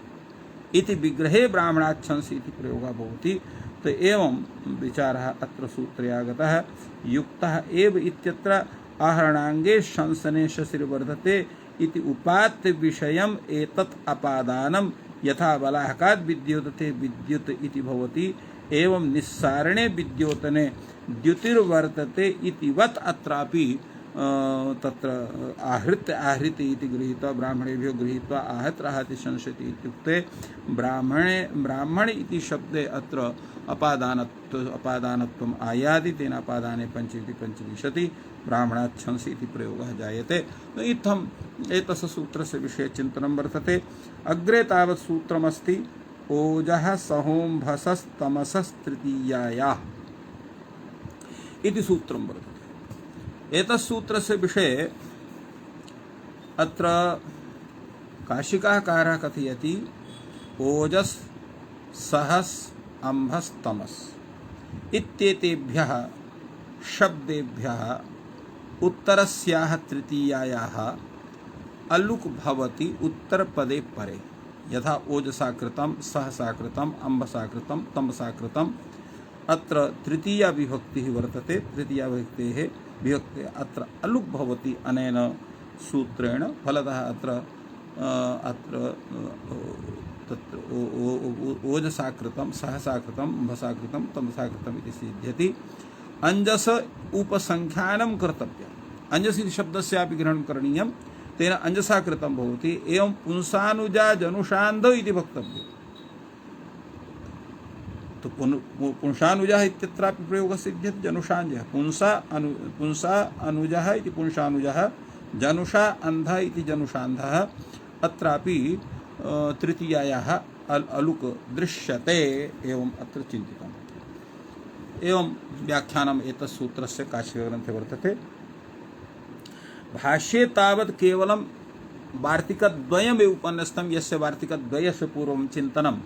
इति विग्रहे ब्राह्मणाच्छंसि इति प्रयोगः भवति तो एवं विचारः अत्र सूत्रे आगतः युक्तः एव इत्यत्र आहरणाङ्गे शंसने शशिर्वर्धते इति उपात्त विषयम् एतत् अपादानं यथा बलाहकात् विद्योतते विद्युत इति भवति एवं निस्सारणे विद्योतने द्युतिर्वर्तते इति वत् अत्रापि तत्र आहृत्य इति गृहीत्वा ब्राह्मणेभ्यो गृहीत्वा आहति संशति इत्युक्ते ब्राह्मण इति शब्दे अत्र अपादानत्वम् आयाति तेन अपादाने पंचमिति पंचविंशति ब्राह्मणाच्छंसि इति प्रयोगः जायते इत्थम् एतस्य सूत्रस्य विषये चिन्तनं वर्तते अग्रे तावत् सूत्रमस्ति ओजः सहोम्भसस्तमसस्तृतीयायाः इति सूत्रं वर्तते एतत् सूत्रस्य विषये अत्र काशिकाकारः कथयति ओजस् सहस् अम्भस् तमस् इत्येतेभ्यः शब्देभ्यः उत्तरस्याः तृतीयायाः अलुक भवति उत्तरपदे परे यथा ओजसा कृतं सहसा कृतं अम्भसा कृतं तमसा कृतं अत्र तृतीया विभक्तिः वर्तते तृतीया विभक्तेः अत्र अलुक भवति अनेन सूत्रेण फलतः अत्र तत्र ओजसा कृतं सहसा कृतं अम्भसा कृतं तमसा कृतम् इति सिद्ध्यति अंजस उपसंख्यानं कर्तव्यम् अंजस इति शब्दस्यापि ग्रहणं करणीयं तेन अंजसा कृतं भवति एवं पुंसानुजा जनुषान्ध इति वक्तव्यम् तो पुंसानुजः इत्यत्रापि प्रयोगः सिद्ध्यति जनुषान्धः पुंसा अनुजः इति पुंसानुजः जनुषा अन्धः इति जनुषान्धः अत्रापि तृतीयायाः अलुक दृश्यते एवं अत्र चिन्तितम् एवं व्याख्यानम् एतत् सूत्रस्य काशिकग्रन्थे वर्तते भाष्ये तावत् केवलं वार्तिकद्वयमेव उपन्यस्तं यस्य वार्तिकद्वयस्य पूर्वं चिन्तनं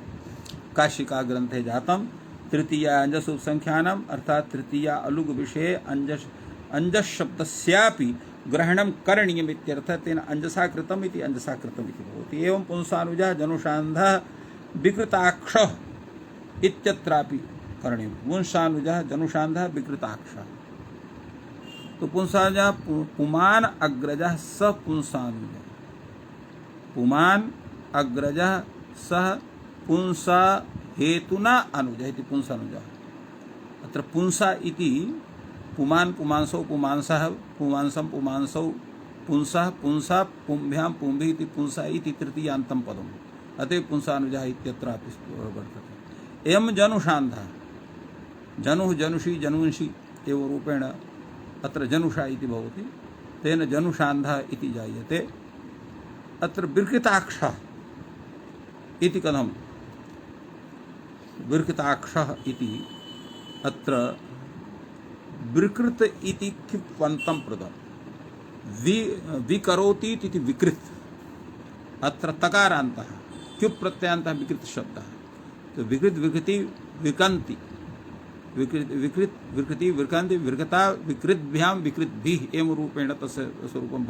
काशिकाग्रन्थे जातं तृतीया अंजस उपसंख्यानम् अर्थात् तृतीया अलुग विषये अंजस शब्दस्यापि ग्रहणं करणीयम् इत्यर्थः तेन अंजसा कृतम् इति अंजसा कृतम् इति भवति एवं पुंसानुजः जनुषान्धः विकृताक्षः इत्यत्रापि करणीयम् पुंसानुजः जनुषान्धः विकृताक्षः तो पुंसानुजः पुमान् अग्रजः स पुंसानुजः पुमान् अग्रजः सः पुंसा हेतुना अनुजः इति पुंसानुजः अत्र पुंसा इति पुमान् पुमांसौ पुमांसः पुमांसं पुमांसौ पुंसः पुंसा पुंभ्यां पुंभि इति पुंसा इति तृतीयान्तं पदम् अतः पुंसानुजः इत्यत्रापि वर्तते एवं जनुषान्धः जनुः जनुषी जनुंषि एवं रूपेण अत्र जनुषा इति भवति तेन जनुषान्धः इति जायते अत्र विकृताक्षः इति कथं विकृताक्षः इति अत्र विकृत इति क्षिप्वन्तं पदं विकरोति इति विकृत अत्र तकारान्तः क्युप् प्रत्ययान्तः विकृत शब्दः तो विकृत विकृति विकन्ति विकृति विकृन्ति विकृता विकृतभ्यां विकृतभिः एवं रूपेण तस्य स्वरूपं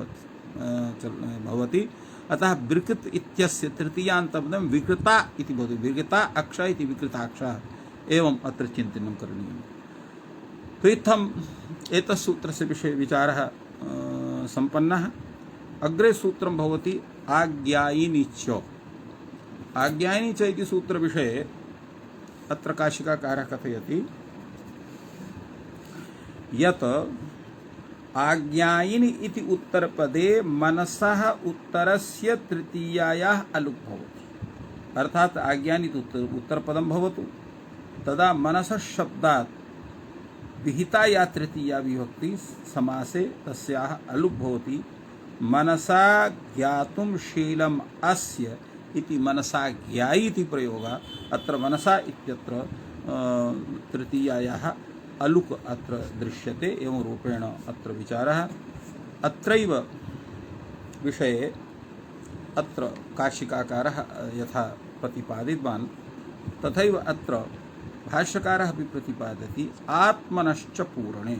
भवति अतः विकृत इत्यस्य तृतीयान्तपदं विकृता इति भवति विकृता अक्ष इति विकृताक्षः एवं अत्र चिन्तनं करणीयम् तो इत्थम् एतत् सूत्रस्य विषये विचारः सम्पन्नः अग्रे सूत्रं भवति आज्ञायिनी च इति सूत्रविषये अत्र काशिकाकारः कथयति यत् आज्ञायिनी इति उत्तरपदे मनसः उत्तरस्य तृतीयायाः अलुक् भवति अर्थात् आज्ञायिनी उत्तरपदं भवतु तदा मनसः शब्दात् विहिता या तृतीया विभक्ति समासे तस्याः अलुक् भवति। मनसा ज्ञातुं शीलम् अस्य इति मनसा ज्ञायि इति प्रयोगः। अत्र मनसा इत्यत्र तृतीयायाः अलुक् अत्र दृश्यते। एवं रूपेण अत्र विचारः। अत्रैव विषये अत्र काशिकाकारः यथा प्रतिपादितवान् तथैव अत्र भाष्यकारः अपि प्रतिपादयति। आत्मनश्च पूर्णे,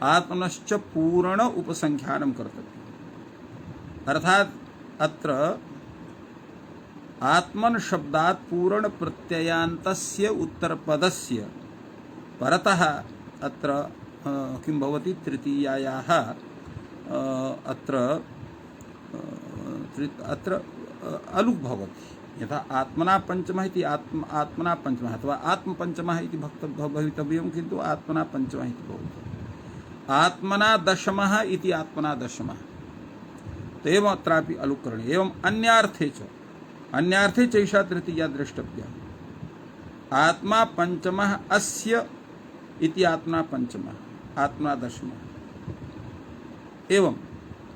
आत्मनश्च पूर्ण उपसंख्यानं कर्तव्यम्। अर्थात अत्र आत्मन शब्दात् पूर्ण प्रत्ययान्तस्य उत्तरपदस्य परतः अत्र किं भवति तृतीयायाः अत्र अलुक् भवति। यथा आत्मना पंचमः इति आत्मना पंचमः अथवा आत्मपंचमः इति भवितव्यं, किन्तु आत्मना पंचमः इति भवति। आत्मना दशमः इति आत्मना दशमः, तो एवं अत्रापि अलुक् करणीयः। एवं अन्यार्थे चैषा तृतीया द्रष्टव्या। आत्मा पंचमः अस्य इति आत्मा पंचमः, आत्मा दशमः। एवं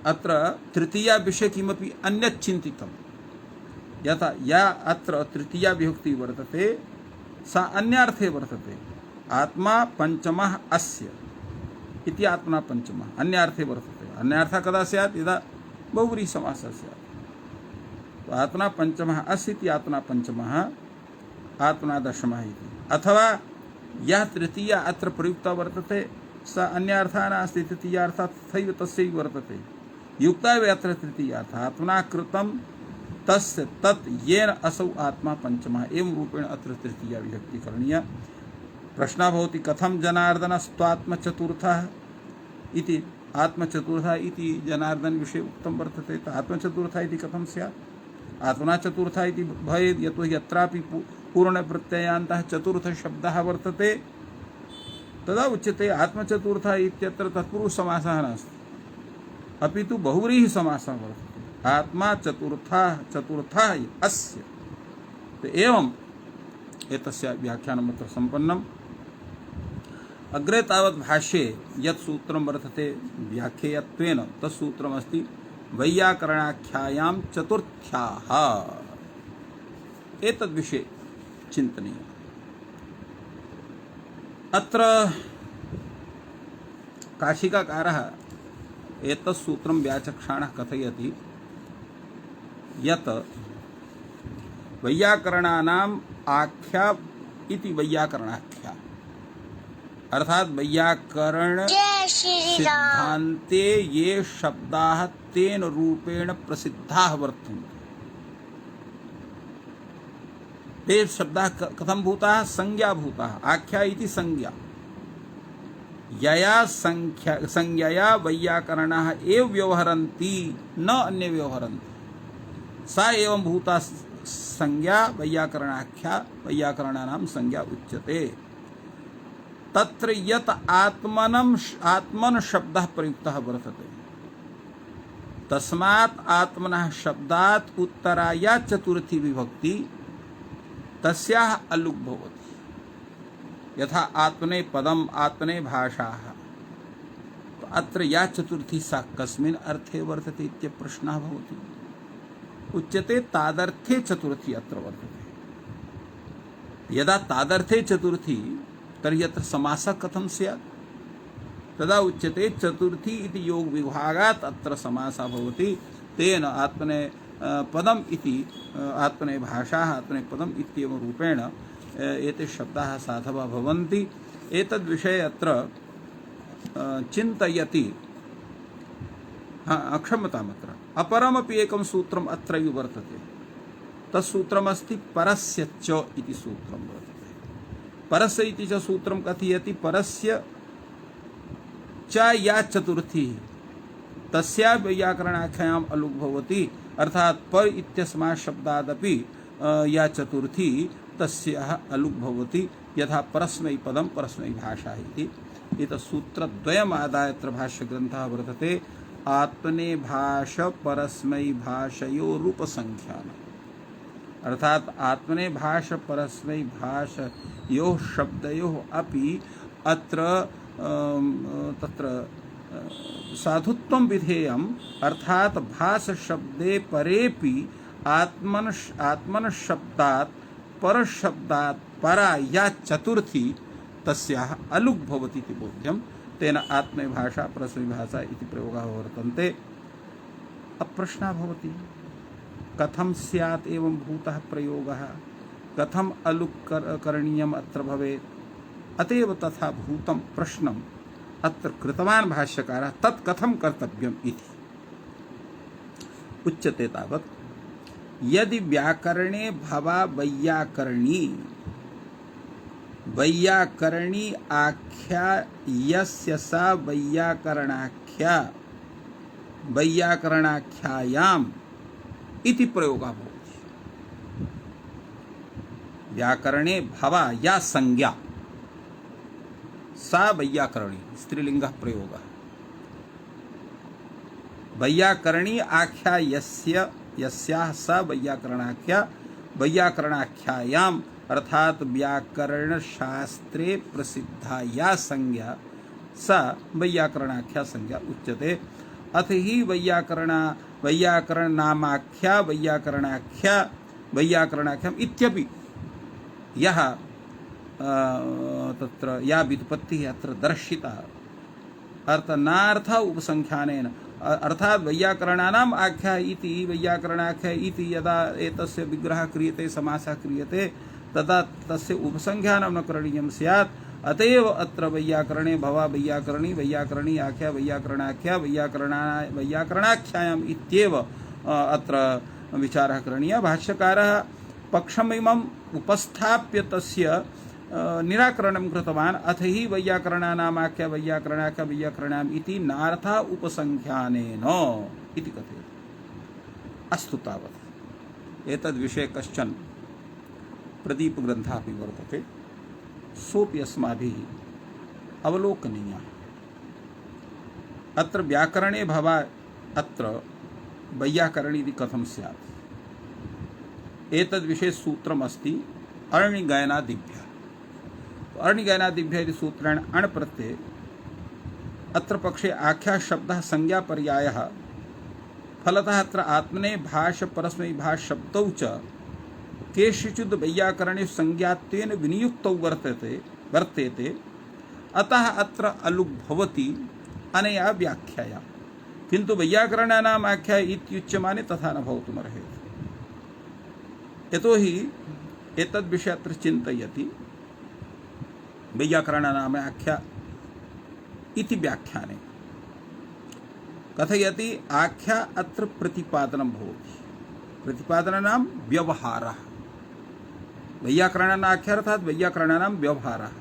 अत्र तृतीया विषये किमपि अन्यत् चिन्तितं। यथा या अत्र तृतीया विभक्ति वर्तते सा अन्यार्थे वर्तते। आत्मा पंचमः अस्य इति आत्मा पंचमः अन्यार्थे वर्तते। अन्यार्थः कदा स्यात्? यदा बहुव्रीहि समासः स्यात्। तो आत्मा पंचमः अस्य इति आत्मा पंचमः, आत्मा दशमः इति। अथवा यह तृतीया अत्र प्रयुक्ता वर्तते सा अन्यार्थः नास्ति, तृतीयार्थः तथैव तस्यैव वर्तते। युक्ता एव अत्र तृतीयार्थः। आत्मना कृतं तस्य तत् येन असौ आत्मा पंचमः। एवं रूपेण अत्र तृतीया विभक्ति करणीया। प्रश्नः भवति कथं जनार्दनस्त्वात्मचतुर्थः इति। आत्मचतुर्थः इति जनार्दन विषये उक्तं वर्तते, तो आत्मचतुर्थः इति कथं स्यात्? आत्मना चतुर्थः इति भवेत्, यतोहि अत्रापि पूर्णप्रत्ययान्तः चतुर्थः शब्दः वर्तते। तदा उच्यते आत्मचतुर्थः इत्यत्र तत्पुरुषसमासः नास्ति, अपि तु बहुव्रीहि समासः वर्तते। आत्मा चतुर्थः अस्य। तो एवं एतस्य व्याख्यानम् अत्र सम्पन्नम्। अग्रे तावत् भाष्ये यत् सूत्रं वर्तते व्याख्येयत्वेन तत् सूत्रमस्ति वैयाकरणाख्यायां चतुर्थ्याः। एतद्विषये चिन्तनीयम्। अत्र काशिकाकारः एतत् सूत्रं व्याचक्षाणः कथयति यत् वैयाकरणानाम् आख्या इति वैयाकरणाख्या, अर्थात वैयाकरण सिद्धान्ते ये शब्दाः तेन रूपेण प्रसिद्धाः वर्तन्ते। ते शब्दाः कथं भूताः? संज्ञाभूताः। आख्या इति संज्ञा। यया संज्ञया वैयाकरणाः एव व्यवहरन्ति, न अन्ये व्यवहरन्ति। सा एवं भूता संज्ञा वैयाकरणाख्या वैयाकरणानां संज्ञा उच्यते। तत्र यत् आत्मन शब्दः प्रयुक्तः वर्तते, तस्मात् आत्मनः शब्दात् उत्तरा या चतुर्थी विभक्ति तस्याः अलुक् भवति। यथा आत्मने पदम् आत्मने भाषाः, तो अत्र या चतुर्थी सा कस्मिन् अर्थे वर्तते इत्य प्रश्नः भवति। उच्यते तादर्थे चतुर्थी अत्र वर्तते। यदा तादर्थे चतुर्थी तर्हि अत्र समासः कथं स्यात्? तदा उच्यते चतुर्थी इति योग विभागात् अत्र समासः भवति। तेन आत्मने पदम् इति आत्मने भाषाः आत्मने पदम् इत्येवं रूपेण एते शब्दाः साधवः भवन्ति। एतद्विषये अत्र चिन्तयति। क्षम्यतामत्र अपरमपि एकं सूत्रम् अत्रैव वर्तते। तत्सूत्रमस्ति परस्य च इति सूत्रं वर्तते। परस्य इति च सूत्रं कथयति परस्य च या चतुर्थी तस्या वैयाकरणाख्यायाम् अलुक् भवति। अर्थात पर इत्यस्मात् शब्दादपि या चतुर्थी तस्याः अलुक् भवति। यथा परस्मैपदं परस्मैभाषा इति। एतत् सूत्रद्वयम् आदाय अत्र भाष्यग्रन्थः वर्तते। आत्मने भाष परस्मै भाषयोरूपसंख्यानम्। अर्थात आत्मने भाष परस्मै भाष यो शब्दयोः अपि अत्र तत्र साधुत्वं विधेयम् अर्थात भाष शब्दे परेपि आत्मन शब्दात् पर शब्दात् परा या चतुर्थी तस्याः अलुक् भवति इति बोध्यं तेन आत्मे भाषा परस्मै भाषा इति प्रयोगः वर्तन्ते। अब प्रश्नः भवति कथं स्यात् एवं भूतः प्रयोगः कथम् अलुक् करणीयम् अत्र भवेत् अतएव तथा भूतं प्रश्नम् अत्र कृतवान् भाष्यकारः तत् कथं कर्तव्यम् इति उच्यते तावत् यदि व्याकरणे भवा वैयाकरणी आख्या यस्य सा वैयाकरणाख्यायाम् इति प्रयोगः भवति। व्याकरणे भवा या संज्ञा सा वैयाकरणी स्त्रीलिंगः प्रयोगः वैयाकरणी आख्या यस्याः सा वैयाकरणाख्यायाम् अर्थात व्याकरण शास्त्रे प्रसिद्धा या संज्ञा सा वैयाकरणाख्या संज्ञा उच्यते। अथ ही वैयाकरणनामाख्या वैयाकरणाख्यम् इत्यपि यः तत्र या व्युत्पत्तिः अत्र दर्शिता अर्थानार्थ उपसंख्यानेन अर्थात वैयाकरणानाम् आख्या इति वैयाकरणाख्या इति यदा एतस्य विग्रहः क्रियते समासः क्रियते तदा तस्य उपसंख्यानं न करणीयं स्यात्। अतएव अत्र वैयाकरणे भवा वैयाकरणी आख्या वैयाकरणाख्या वैयाकरणाख्यायाम् इत्येव अत्र विचारः करणीयः। भाष्यकारः पक्षमिमम् उपस्थाप्य तस्य निराकरणं कृतवान्। अथ हि वैयाकरणानामाख्या वैयाकरणानाम् इति नार्था उपसंख्यानेन इति कथयति। अस्तु तावत् एतद्विषये कश्चन प्रदीपग्रन्थः अपि वर्तते सोऽपि अस्माभिः अवलोकनीयः। अत्र व्याकरणे भवा अत्र वैयाकरणी इति कथं स्यात् एतद्विषये सूत्रमस्ति अणिगयनादिभ्यः। अणिगयनादिभ्यः इति सूत्रेण अण् प्रत्यये अत्र पक्षे आख्या शब्दः संज्ञापर्यायः फलतः अत्र आत्मने भाष परस्मै भाष शब्दौ च केषुचिद् वैयाकरणे संज्ञात्वेन विनियुक्तौ वर्तेते अतः अत्र अलुक् भवति अनया व्याख्याया। किन्तु वैयाकरणानाम् आख्या इत्युच्यमाने तथा न भवितुमर्हति। यतोहि एतद्विषये अत्र चिन्तयति वैयाकरणानाम् आख्या इति व्याख्याने कथयति आख्या अत्र प्रतिपादनं भवति। प्रतिपादनानां व्यवहारः वैयाकरणानाम् आख्या अर्थात वैयाकरणानां व्यवहारः।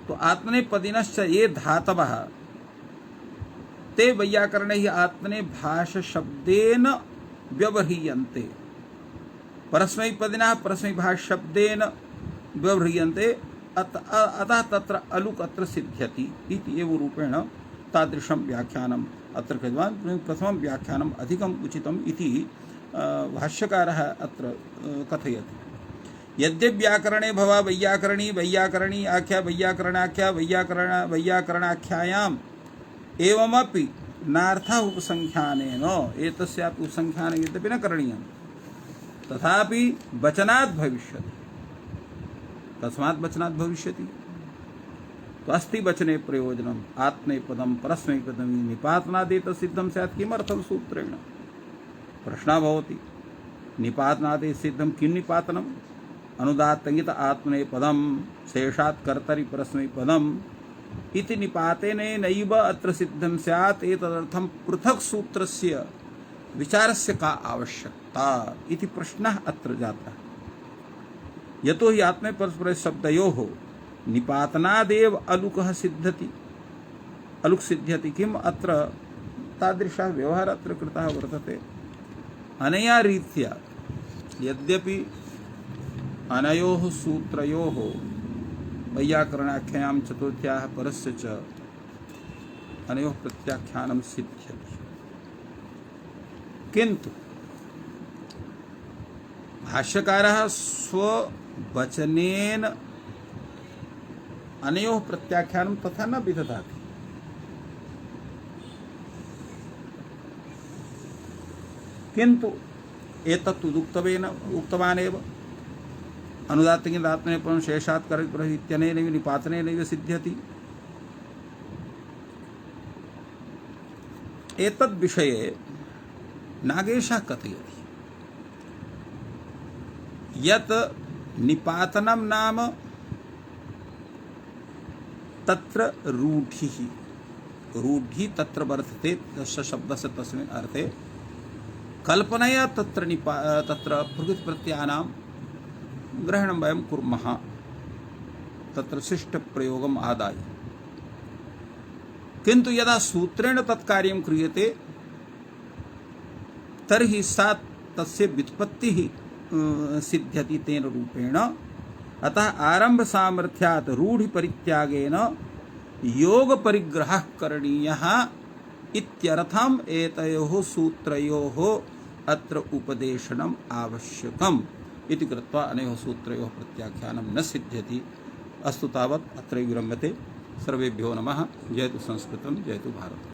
तो आत्मनेपदिनश्च ये धातवः ते वैयाकरणैः आत्मने भाष शब्देन व्यवह्रियन्ते। परस्मैपदिनः परस्मै भाष शब्देन व्यवह्रियन्ते अतः तत्र अलुक् अत्र सिद्ध्यति इति एव रूपेण तादृशं व्याख्यानम् अत्र कृतवान्। प्रथमं व्याख्यानम् अधिकम् उचितम् इति भाष्यकारः अत्र कथयति। यद्यपि व्याकरणे भवा वैयाकरणी आख्या वैयाकरणाख्या वैयाकरणाख्यायाम् एवमपि नार्थः उपसंख्यानेन एतस्यापि उपसंख्यानं यद्यपि न करणीयं तथापि वचनात् भविष्यति। तस्मात् वचनात् भविष्यति। तो अस्ति वचने प्रयोजनम् आत्मनेपदं परस्मैपदं निपातनादेत सिद्धं स्यात् किमर्थं सूत्रेण प्रश्नः भवति। निपातनादे सिद्धं किं निपातनम् अनुदात्तंगित आत्मनेपदं शेषात् कर्तरि परस्मैपदम् इति निपातेनैव अत्र सिद्धं स्यात्। एतदर्थं पृथक् सूत्रस्य विचारस्य का आवश्यकता इति प्रश्नः अत्र जातः। यतो हि आत्मनेपद शब्दयोः निपातनादेव अलुकः सिद्ध्यति अलुक् सिद्ध्यति। किम् अत्र तादृशः व्यवहारः अत्र कृतः वर्तते। अनया रीत्या यद्यपि अनयोः सूत्रयोः वैयाकरणाख्यायां चतुर्थ्याः परस्य च अनयोः प्रत्याख्यानं सिद्ध्यति, किन्तु भाष्यकारः स्ववचनेन अनयोः प्रत्याख्यानं तथा न विदधाति। किन्तु एतत् उक्तवान् एव अनुदात्तनिदात्मनेपदं शेषात् कर्तृ इत्यनेनैव निपातनेनैव सिद्ध्यति। एतद् विषये नागेशः कथयति यत् निपातनं नाम तत्र रूढिः, रूढि तत्र वर्तते तस्य शब्दस्य तस्मिन् अर्थे कल्पनया तत्र प्रकृतिप्रत्ययानां ग्रहणं वयं कुर्मः तत्र शिष्टप्रयोगम् आदाय। किन्तु यदा सूत्रेण तत्कार्यं क्रियते तर्हि सा तस्य व्युत्पत्तिः सिद्ध्यति तेन रूपेण। अतः आरंभ सामर्थ्यात् रूढ़ि परित्यागेन योग परिग्रहः करणीयः इत्यर्थम् एतयोः सूत्रयोः अत्र उपदेशनम् आवश्यकम् इति कृत्वा अनयोः सूत्रयोः प्रत्याख्यानं न सिद्ध्यति। अस्तु तावत् अत्रैव विरम्यते। सर्वेभ्यो नमः। जयतु संस्कृतं, जयतु भारतम्।